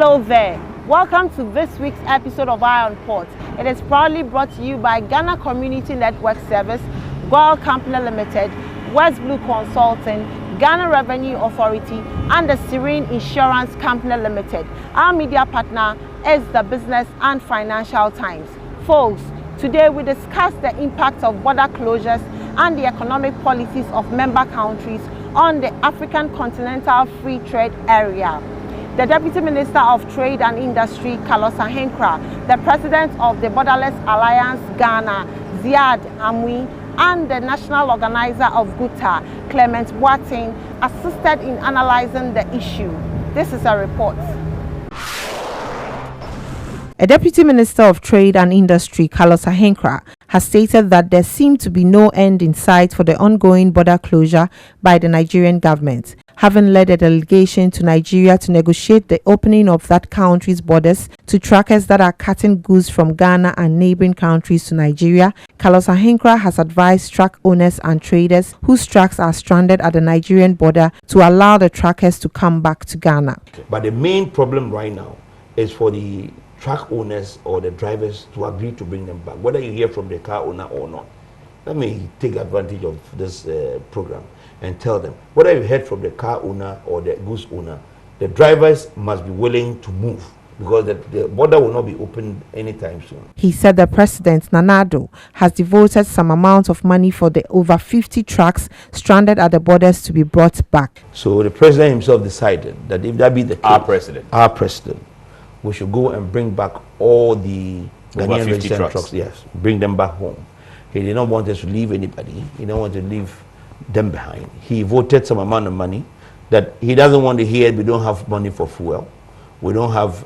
Hello there. Welcome to this week's episode of Eye on Port. It is proudly brought to you by Ghana Community Network Service, Goil Company Limited, West Blue Consulting, Ghana Revenue Authority, and the Serene Insurance Company Limited. Our media partner is the Business and Financial Times. Folks, today we discuss the impact of border closures and the economic policies of member countries on the African Continental Free Trade Area. The Deputy Minister of Trade and Industry, Carlos Ahenkra, the President of the Borderless Alliance Ghana, Ziad Amui, and the National Organizer of GUTA, Clement Boateng, assisted in analyzing the issue. This is a report. A Deputy Minister of Trade and Industry, Carlos Ahenkra, has stated that there seemed to be no end in sight for the ongoing border closure by the Nigerian government, having led a delegation to Nigeria to negotiate the opening of that country's borders to truckers that are carting goods from Ghana and neighboring countries to Nigeria. Carlos Ahenkra has advised truck owners and traders whose trucks are stranded at the Nigerian border to allow the truckers to come back to Ghana. But the main problem right now is for the truck owners or the drivers to agree to bring them back, whether you hear from the car owner or not. Let me take advantage of this program and tell them, whether you heard from the car owner or the goods owner, the drivers must be willing to move because the border will not be opened anytime soon. He said the President, Nana Addo, has devoted some amount of money for the over 50 trucks stranded at the borders to be brought back. So the President himself decided that if that be the case, our president, we should go and bring back all the Ghanaian registered trucks. Yes, bring them back home. He did not want us to leave anybody. He didn't want to leave them behind. He voted some amount of money that he doesn't want to hear. We don't have money for fuel. We don't have,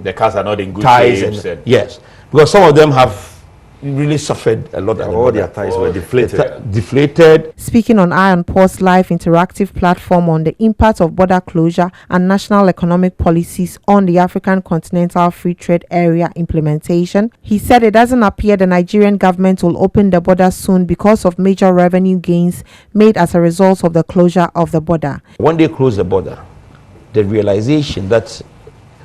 the cars are not in good shape. Yes, because some of them have really suffered a lot. All their ties were deflated. Speaking on Eye on Port's live interactive platform on the impact of border closure and national economic policies on the African Continental Free Trade Area implementation, he said it doesn't appear the Nigerian government will open the border soon because of major revenue gains made as a result of the closure of the border. When they close the border, the realization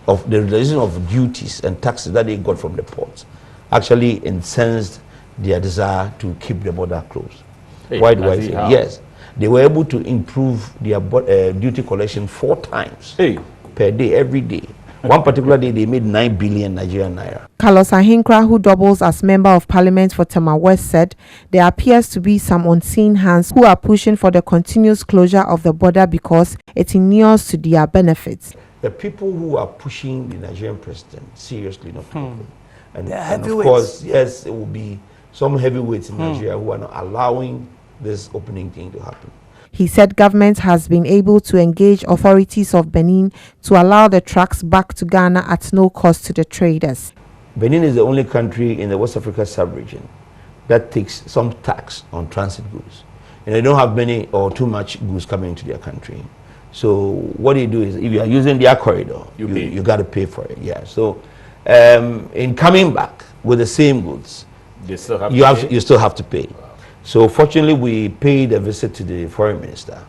of duties and taxes that they got from the ports actually incensed their desire to keep the border closed. Why do I say? Yes, they were able to improve their duty collection 4 times per day, every day. One particular day, they made 9 billion Nigerian naira. Carlos Ahenkra, who doubles as Member of Parliament for Tema West, said there appears to be some unseen hands who are pushing for the continuous closure of the border because it inures to their benefits. The people who are pushing the Nigerian president, seriously not people. And of course, yes, it will be some heavyweights in Nigeria who are not allowing this opening thing to happen. He said government has been able to engage authorities of Benin to allow the trucks back to Ghana at no cost to the traders. Benin is the only country in the West Africa sub-region that takes some tax on transit goods. And they don't have many or too much goods coming into their country. So what they do is, if you are using their corridor, you got to pay for it. Yeah. So in coming back with the same goods, you still have to pay. Wow. So fortunately, we paid a visit to the foreign minister,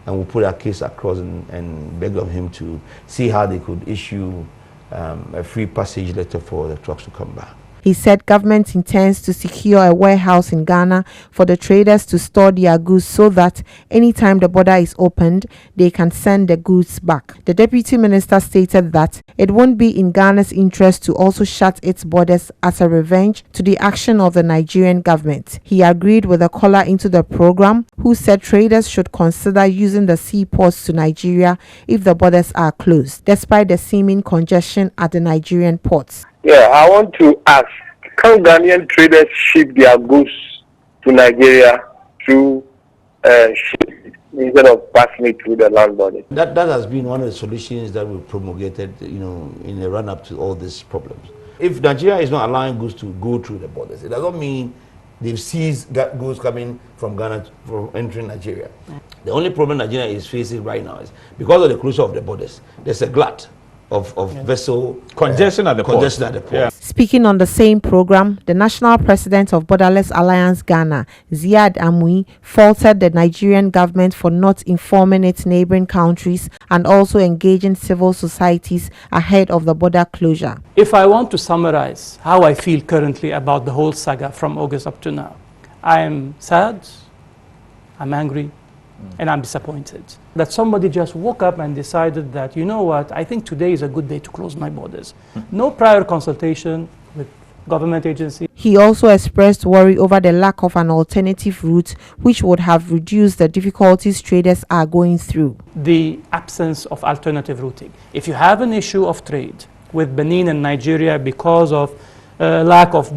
and we put our case across and begged of him to see how they could issue a free passage letter for the trucks to come back. He said government intends to secure a warehouse in Ghana for the traders to store their goods so that anytime the border is opened, they can send the goods back. The Deputy Minister stated that it won't be in Ghana's interest to also shut its borders as a revenge to the action of the Nigerian government. He agreed with a caller into the program who said traders should consider using the seaports to Nigeria if the borders are closed, despite the seeming congestion at the Nigerian ports. Yeah, I want to ask, can Ghanaian traders ship their goods to Nigeria through ship instead of passing it through the land border? That has been one of the solutions that we promulgated, in the run-up to all these problems. If Nigeria is not allowing goods to go through the borders, it doesn't mean they've seized goods coming from Ghana from entering Nigeria. The only problem Nigeria is facing right now is because of the closure of the borders, there's a glut vessel congestion at the port. Congestion at the port. Yeah. Speaking on the same program, the national president of Borderless Alliance Ghana, Ziad Amui, faulted the Nigerian government for not informing its neighboring countries and also engaging civil societies ahead of the border closure. If I want to summarize how I feel currently about the whole saga from August up to now, I am sad, I'm angry, and I'm disappointed that somebody just woke up and decided that, you know what, I think today is a good day to close my borders. No prior consultation with government agencies. He also expressed worry over the lack of an alternative route which would have reduced the difficulties traders are going through. The absence of alternative routing. If you have an issue of trade with Benin and Nigeria because of lack of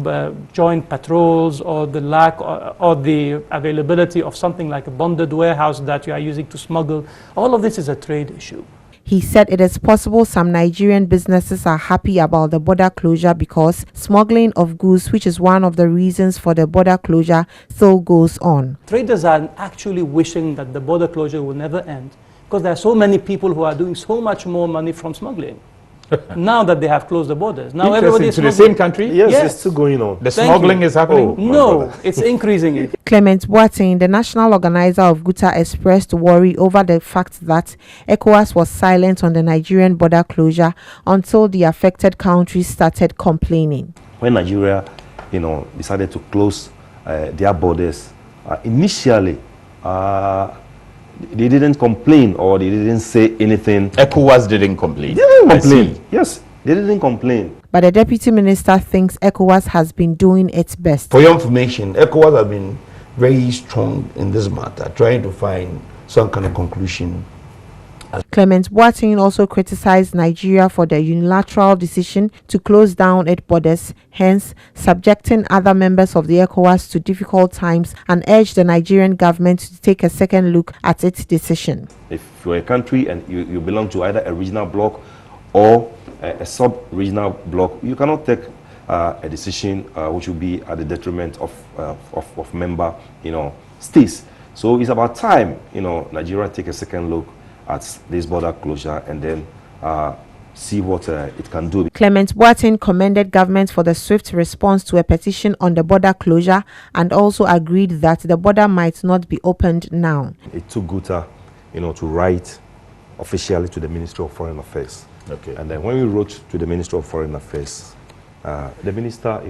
joint patrols or the lack or the availability of something like a bonded warehouse that you are using to smuggle, all of this is a trade issue. He said it is possible some Nigerian businesses are happy about the border closure because smuggling of goods, which is one of the reasons for the border closure, still goes on. Traders are actually wishing that the border closure will never end because there are so many people who are doing so much more money from smuggling. Now that they have closed the borders. Now everybody is to the same country? Yes, it's still going on. The smuggling is happening? No, it's increasing it. Clement Boateng, the national organizer of GUTA, expressed worry over the fact that ECOWAS was silent on the Nigerian border closure until the affected countries started complaining. When Nigeria, decided to close their borders, initially, they didn't complain or they didn't say anything. ECOWAS didn't complain. They didn't complain. Yes, they didn't complain. But the deputy minister thinks ECOWAS has been doing its best. For your information, ECOWAS has been very strong in this matter, trying to find some kind of conclusion. Clement Boateng also criticized Nigeria for the unilateral decision to close down its borders, hence subjecting other members of the ECOWAS to difficult times, and urged the Nigerian government to take a second look at its decision. If you're a country and you belong to either a regional bloc or a sub-regional bloc, you cannot take a decision which will be at the detriment of member states. So it's about time Nigeria take a second look at this border closure and then see what it can do. Clement Boateng commended government for the swift response to a petition on the border closure and also agreed that the border might not be opened now. It took GUTA, to write officially to the Ministry of Foreign Affairs. Okay. And then when we wrote to the Ministry of Foreign Affairs, the minister,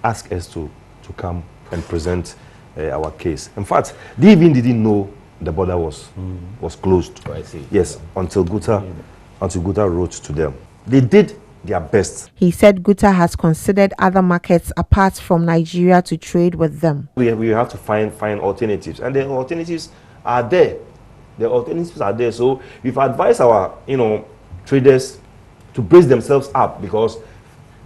asked us to come and present our case. In fact, they even didn't know the border was closed. Oh, I see. Yes, until GUTA wrote to them. They did their best. He said GUTA has considered other markets apart from Nigeria to trade with them. We have to find alternatives, and the alternatives are there. The alternatives are there. So we've advised our traders to brace themselves up because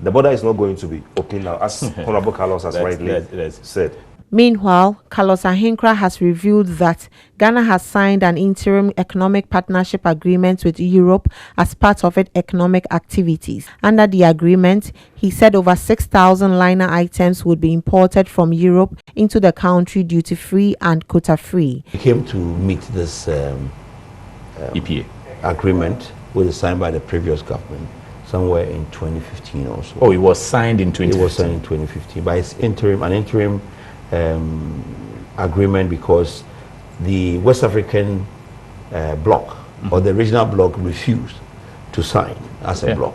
the border is not going to be open now, as Honorable Carlos has rightly said. Meanwhile, Carlos Ahinkra has revealed that Ghana has signed an interim economic partnership agreement with Europe as part of its economic activities. Under the agreement, he said over 6,000 liner items would be imported from Europe into the country duty-free and quota-free. We came to meet this EPA agreement, which was signed by the previous government somewhere in 2015 or so. Oh, it was signed in 2015. It was signed in 2015, but it's an interim agreement because the West African bloc or the regional bloc refused to sign as a bloc,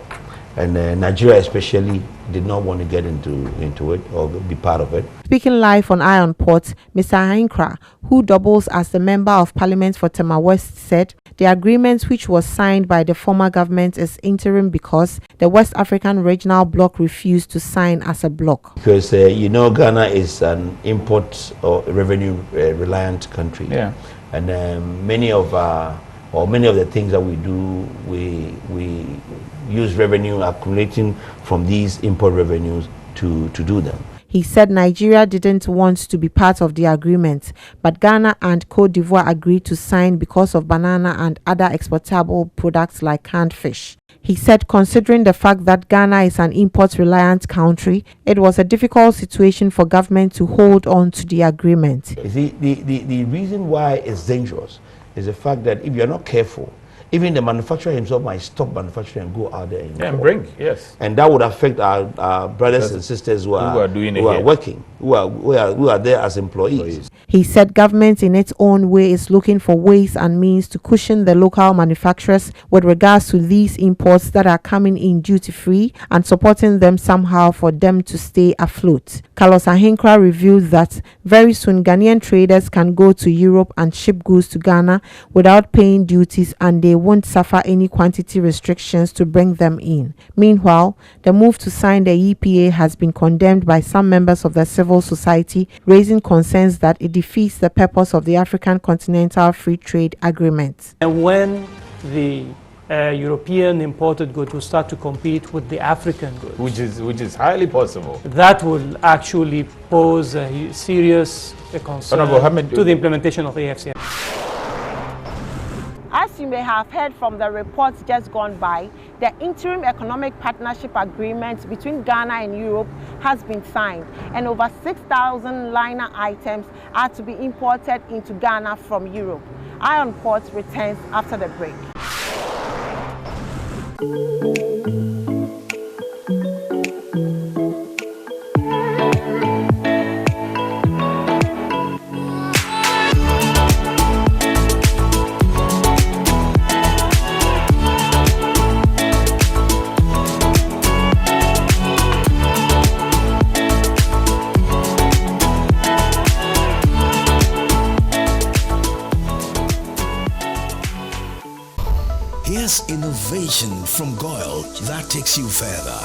and Nigeria especially did not want to get into it or be part of it. Speaking live on Iron Port, Mr. Ahinkra, who doubles as the Member of Parliament for Tema West, said the agreement which was signed by the former government is interim because the West African regional bloc refused to sign as a bloc. Because Ghana is an import or revenue reliant country, and many of the things that we do, we use revenue accumulating from these import revenues to do them. He said Nigeria didn't want to be part of the agreement, but Ghana and Cote d'Ivoire agreed to sign because of banana and other exportable products like canned fish. He said considering the fact that Ghana is an import-reliant country, it was a difficult situation for government to hold on to the agreement. The reason why it's dangerous is the fact that if you're not careful, even the manufacturer himself might stop manufacturing and go out there and bring, yes. And that would affect our brothers and sisters who are working, who are there as employees. He said government in its own way is looking for ways and means to cushion the local manufacturers with regards to these imports that are coming in duty-free and supporting them somehow for them to stay afloat. Carlos Ahinkra revealed that very soon Ghanaian traders can go to Europe and ship goods to Ghana without paying duties, and they won't suffer any quantity restrictions to bring them in. Meanwhile, the move to sign the EPA has been condemned by some members of the civil society, raising concerns that it defeats the purpose of the African Continental Free Trade Agreement. And when the European imported goods will start to compete with the African goods, which is highly possible, that will actually pose a serious concern to the implementation of AFCFTA. As you may have heard from the reports just gone by, the interim economic partnership agreement between Ghana and Europe has been signed, and over 6,000 liner items are to be imported into Ghana from Europe. Iron Port returns after the break. Here's innovation from Goyle that takes you further.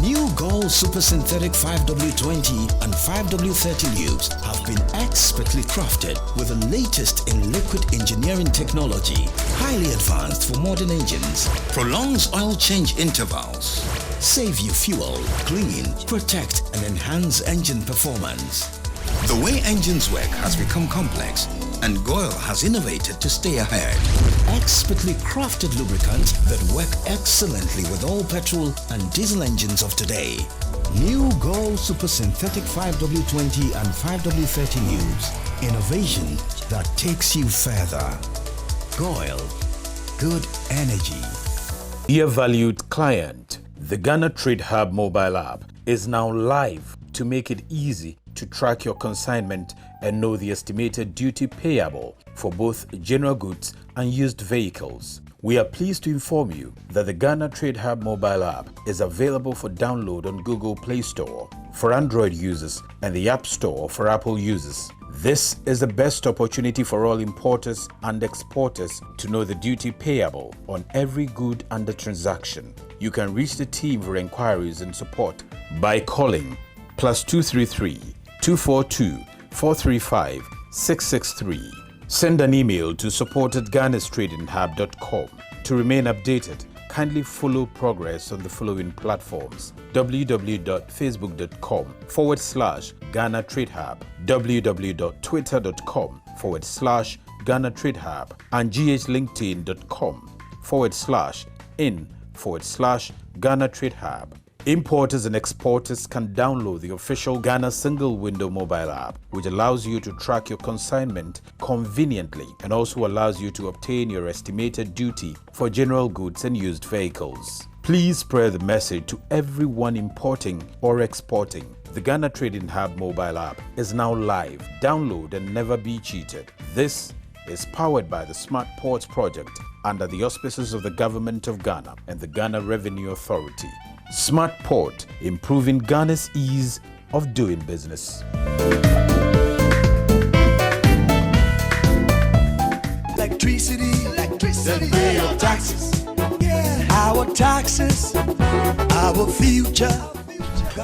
New Goyle Super Synthetic 5W20 and 5W30 lubes have been expertly crafted with the latest in liquid engineering technology, highly advanced for modern engines, prolongs oil change intervals, save you fuel, clean, protect and enhance engine performance. The way engines work has become complex, and Goyle has innovated to stay ahead. Expertly crafted lubricants that work excellently with all petrol and diesel engines of today. New Goyle Super Synthetic 5W20 and 5W30 lubes. Innovation that takes you further. Goyle. Good energy. Dear valued client, the Ghana Trade Hub mobile app is now live to make it easy to track your consignment and know the estimated duty payable for both general goods and used vehicles. We are pleased to inform you that the Ghana Trade Hub mobile app is available for download on Google Play Store for Android users and the App Store for Apple users. This is the best opportunity for all importers and exporters to know the duty payable on every good under transaction. You can reach the team for inquiries and support by calling +233 242 435 663. Send an email to support@ghanastradinghub.com. To remain updated, kindly follow progress on the following platforms: www.facebook.com/Ghana Trade Hub, www.twitter.com/Ghana Trade Hub, and ghlinkedin.com/in/Ghana Trade Hub. Importers and exporters can download the official Ghana Single Window mobile app, which allows you to track your consignment conveniently and also allows you to obtain your estimated duty for general goods and used vehicles. Please spread the message to everyone importing or exporting. The Ghana Trading Hub mobile app is now live. Download and never be cheated. This is powered by the Smart Ports project under the auspices of the Government of Ghana and the Ghana Revenue Authority. Smart Port, improving Ghana's ease of doing business. Electricity, then pay your taxes. Yeah. Our taxes, our future.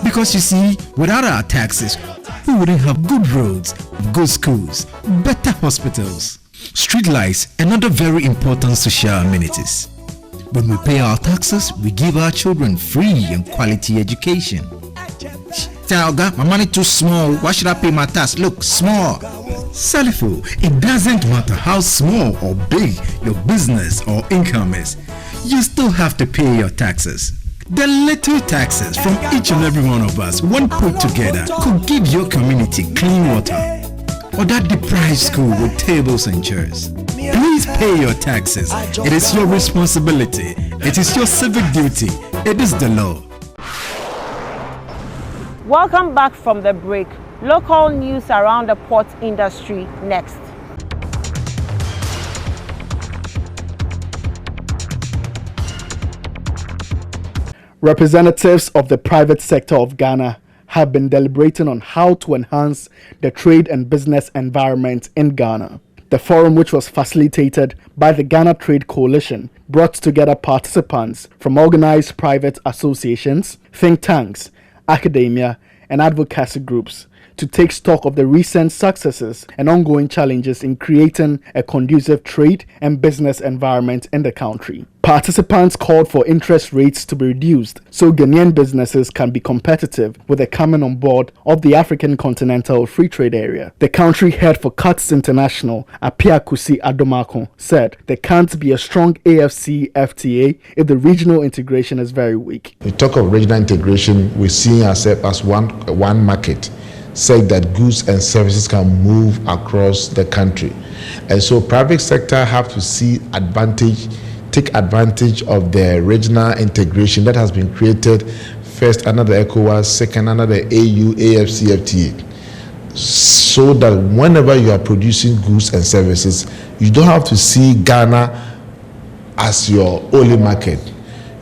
Because you see, without our taxes, we wouldn't have good roads, good schools, better hospitals, street lights, and other very important social amenities. When we pay our taxes, we give our children free and quality education. Tell God, my money too small. Why should I pay my tax? Look, small. Salifo, it doesn't matter how small or big your business or income is. You still have to pay your taxes. The little taxes from each and every one of us, when put together, could give your community clean water, or that deprived school with tables and chairs. Please pay your taxes. It is your responsibility. It is your civic duty. It is the law. Welcome back from the break. Local news around the port industry next. Representatives of the private sector of Ghana have been deliberating on how to enhance the trade and business environment in Ghana. The forum, which was facilitated by the Ghana Trade Coalition, brought together participants from organized private associations, think tanks, academia, and advocacy groups to take stock of the recent successes and ongoing challenges in creating a conducive trade and business environment in the country. Participants called for interest rates to be reduced so Ghanaian businesses can be competitive with the coming on board of the African Continental Free Trade Area. The country head for CUTS International, Apiakusi Adomako, said there can't be a strong AFC-FTA if the regional integration is very weak. We talk of regional integration, we see ourselves as one market, say that goods and services can move across the country. And so private sector have to take advantage of the regional integration that has been created, first under the ECOWAS, second under the AU, AFC, FTA. So that whenever you are producing goods and services, you don't have to see Ghana as your only market.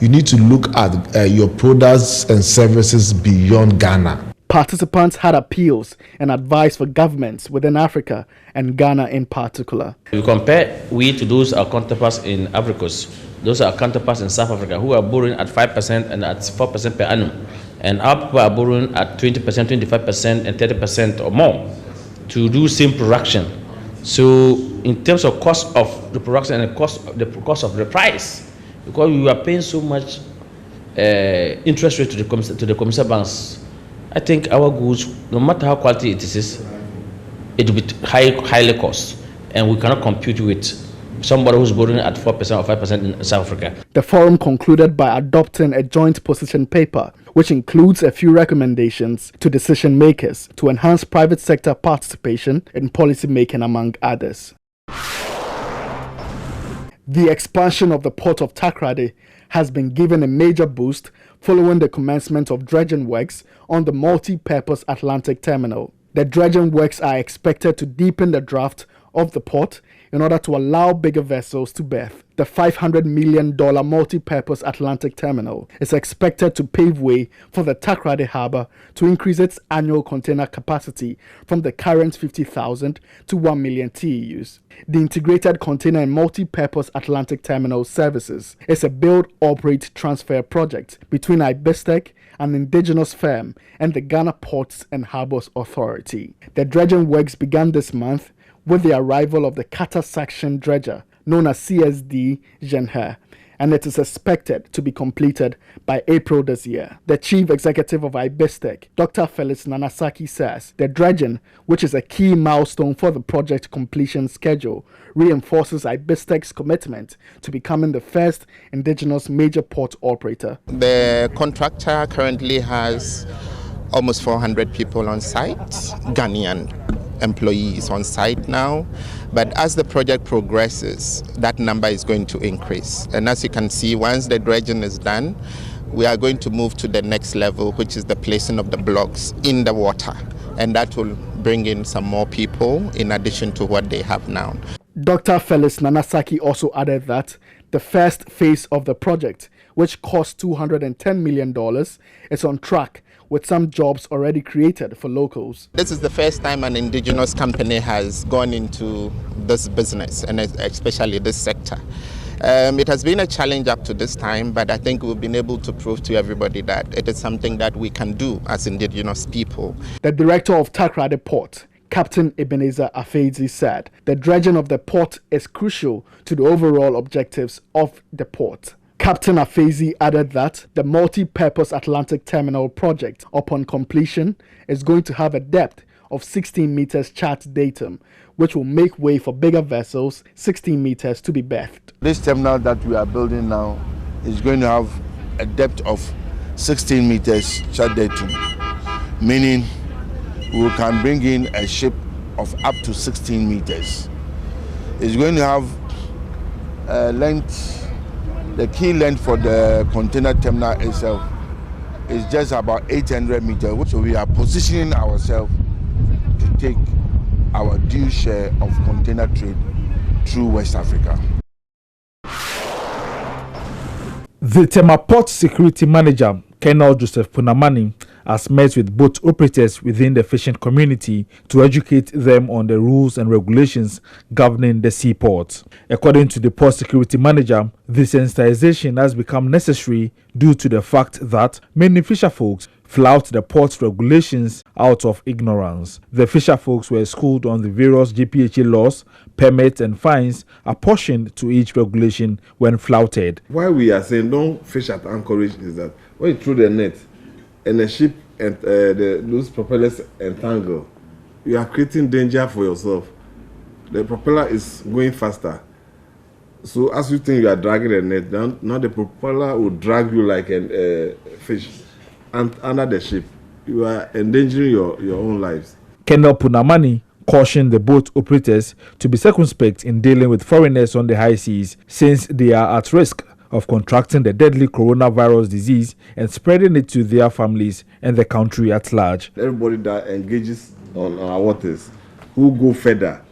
You need to look at your products and services beyond Ghana. Participants had appeals and advice for governments within Africa and Ghana in particular. We compare to those our counterparts in Africa, those are counterparts in South Africa who are borrowing at 5% and at 4% per annum. And our people are borrowing at 20%, 25% and 30% or more to do same production. So in terms of cost of the production and the cost of the price, because we are paying so much interest rate to the commercial banks, I think our goods, no matter how quality it is, it will be highly cost, and we cannot compete with somebody who's borrowing at 4% or 5% in South Africa. The forum concluded by adopting a joint position paper, which includes a few recommendations to decision makers to enhance private sector participation in policy making, among others. The expansion of the port of Takoradi has been given a major boost following the commencement of dredging works on the multi-purpose Atlantic terminal. The dredging works are expected to deepen the draft of the port in order to allow bigger vessels to berth. The $500 million multi-purpose Atlantic terminal is expected to pave way for the Takoradi Harbour to increase its annual container capacity from the current 50,000 to 1 million TEUs. The Integrated Container and Multi-Purpose Atlantic Terminal Services is a build, operate, transfer project between IBESTEC, an indigenous firm, and the Ghana Ports and Harbours Authority. The dredging works began this month with the arrival of the Kata Section Dredger, known as CSD Genher, and it is expected to be completed by April this year. The chief executive of IBESTEC, Dr. Felix Nanasaki, says the dredging, which is a key milestone for the project completion schedule, reinforces IBESTEC's commitment to becoming the first indigenous major port operator. The contractor currently has almost 400 people on site, Ghanaian employees on site now, but as the project progresses, that number is going to increase. And as you can see, once the dredging is done, we are going to move to the next level, which is the placing of the blocks in the water, and that will bring in some more people in addition to what they have now. Dr. Felix Nanasaki also added that the first phase of the project, which cost $210 million, is on track, with some jobs already created for locals. This is the first time an indigenous company has gone into this business, and especially this sector. It has been a challenge up to this time, but I think we've been able to prove to everybody that it is something that we can do as indigenous people. The director of Takoradi Port, Captain Ebenezer Afeidzi, said the dredging of the port is crucial to the overall objectives of the port. Captain Afeidzi added that the multi-purpose Atlantic Terminal project, upon completion, is going to have a depth of 16 meters chart datum, which will make way for bigger vessels 16 meters to be berthed. This terminal that we are building now is going to have a depth of 16 meters chart datum, meaning we can bring in a ship of up to 16 meters. It's going to have length, the key length for the container terminal itself is just about 800 meters. So we are positioning ourselves to take our due share of container trade through West Africa. The Tema Port Security Manager, Colonel Joseph Punamani, has met with both operators within the fishing community to educate them on the rules and regulations governing the seaport. According to the port security manager, the sensitization has become necessary due to the fact that many fisher folks flout the port's regulations out of ignorance. The fisher folks were schooled on the various GPHA laws, permits and fines apportioned to each regulation when flouted. Why we are saying don't fish at anchorage is that when you throw the net and the ship and those propellers entangle, you are creating danger for yourself. The propeller is going faster. So as you think you are dragging the net, now the propeller will drag you like a fish. And under the ship, you are endangering your own lives. Colonel Punamani cautioned the boat operators to be circumspect in dealing with foreigners on the high seas, since they are at risk of contracting the deadly coronavirus disease and spreading it to their families and the country at large. Everybody that engages on our waters, who go further,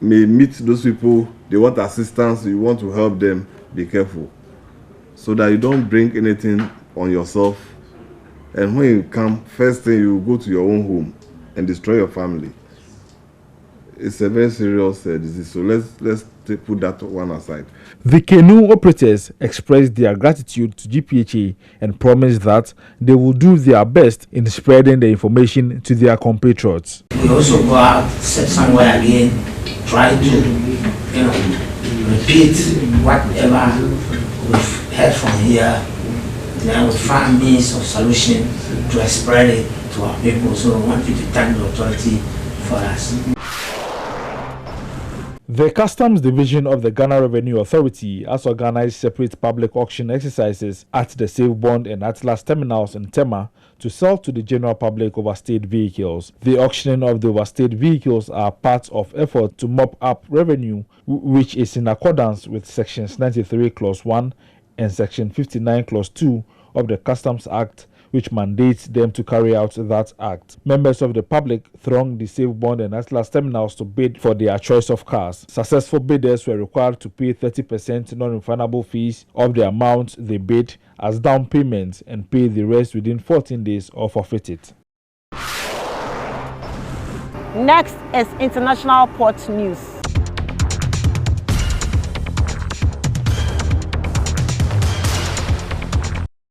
may meet those people, they want assistance, you want to help them, be careful. So that you don't bring anything on yourself. And when you come, first thing you go to your own home and destroy your family. It's a very serious disease, so let's put that one aside. The canoe operators expressed their gratitude to GPHA and promised that they will do their best in spreading the information to their compatriots. We also go out, sit somewhere again, try to repeat whatever we've heard from here. Then we find means of solution to spread it to our people. So we want you to thank the authority for us. The Customs Division of the Ghana Revenue Authority has organized separate public auction exercises at the Safe Bond and Atlas terminals in Tema to sell to the general public overstayed vehicles. The auctioning of the overstayed vehicles are part of effort to mop up revenue, which is in accordance with Sections 93 Clause 1 and Section 59 Clause 2 of the Customs Act, which mandates them to carry out that act. Members of the public thronged the Safe Bond and Atlas terminals to bid for their choice of cars. Successful bidders were required to pay 30% non-refundable fees of the amount they bid as down payment and pay the rest within 14 days or forfeit it. Next is international port news.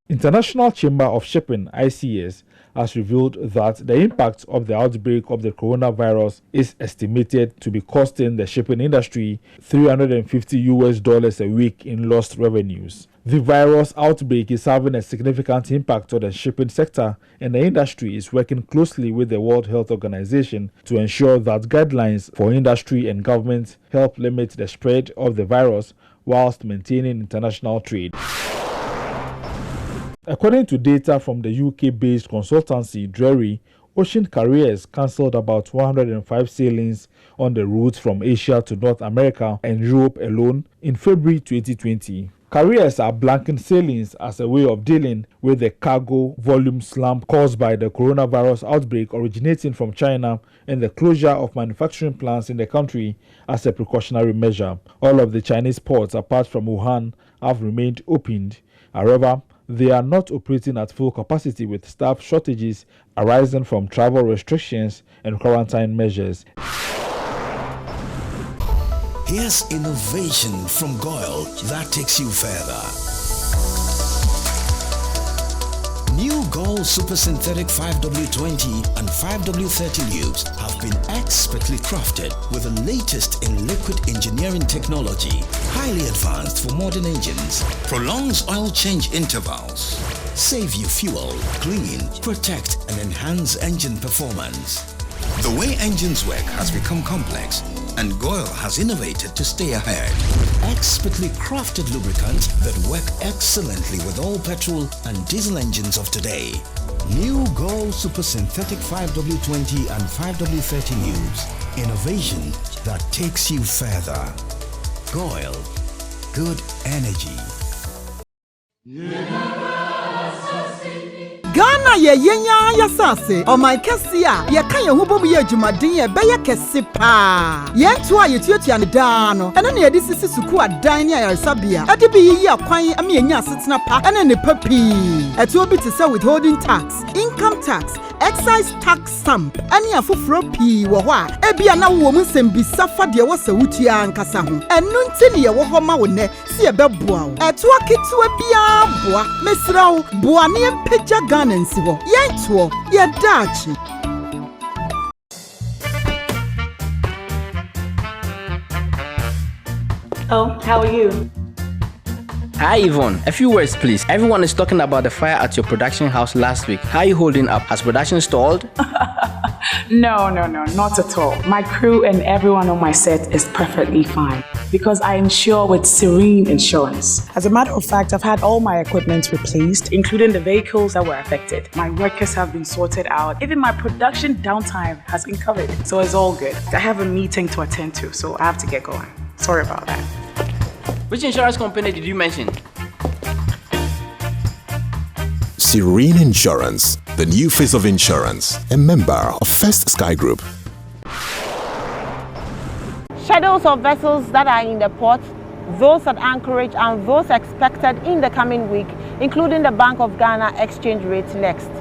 International Chamber of Shipping (ICS) has revealed that the impact of the outbreak of the coronavirus is estimated to be costing the shipping industry $350 a week in lost revenues. The virus outbreak is having a significant impact on the shipping sector, and the industry is working closely with the World Health Organization to ensure that guidelines for industry and government help limit the spread of the virus whilst maintaining international trade. According to data from the UK-based consultancy Drewry, ocean carriers cancelled about 105 sailings on the routes from Asia to North America and Europe alone in February 2020. Carriers are blanking sailings as a way of dealing with the cargo volume slump caused by the coronavirus outbreak originating from China and the closure of manufacturing plants in the country as a precautionary measure. All of the Chinese ports apart from Wuhan have remained opened. However, they are not operating at full capacity with staff shortages arising from travel restrictions and quarantine measures. Here's innovation from Goyle that takes you further. New Goyle Super Synthetic 5W20 and 5W30 lubes have been expertly crafted with the latest in liquid engineering technology, highly advanced for modern engines, prolongs oil change intervals, save you fuel, clean, protect and enhance engine performance. The way engines work has become complex, and Goyle has innovated to stay ahead. Expertly crafted lubricants that work excellently with all petrol and diesel engines of today. New Gold Super Synthetic 5W20 and 5W30 News. Innovation that takes you further. Goil. Good energy. Ghana ye yenya ya sase o my kesia ye kan ye hubom ye adwumaden ye beye kese pa ye to a ye tuatua ne da no ene ne ye sisi suku adan ne ayaresabia ade bi yi akwan am ye nya asetena pa ene ne papi eto obi te say withholding tax, income tax, excise tax stamp ani afoforo pi wo ho a ebia na wo mu sembisa fa de wo sawutua nkasa ho enu nti ne ye wo ho ma wo ne se ye beboa wo eto aketua bia boa mesra wo boa ne empagya Nancy ho yentuo ye dachi. Oh, how are you? Hi Yvonne, a few words please. Everyone is talking about the fire at your production house last week. How are you holding up? Has production stalled? No, not at all. My crew and everyone on my set is perfectly fine because I insure with Serene Insurance. As a matter of fact, I've had all my equipment replaced, including the vehicles that were affected. My workers have been sorted out. Even my production downtime has been covered. So it's all good. I have a meeting to attend to, so I have to get going. Sorry about that. Which insurance company did you mention? Serene Insurance, the new face of insurance, a member of First Sky Group. Schedules of vessels that are in the port, those at anchorage and those expected in the coming week, including the Bank of Ghana exchange rate next.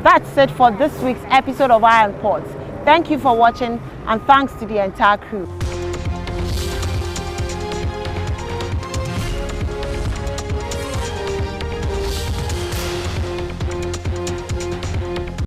That's it for this week's episode of Iron Ports. Thank you for watching and thanks to the entire crew.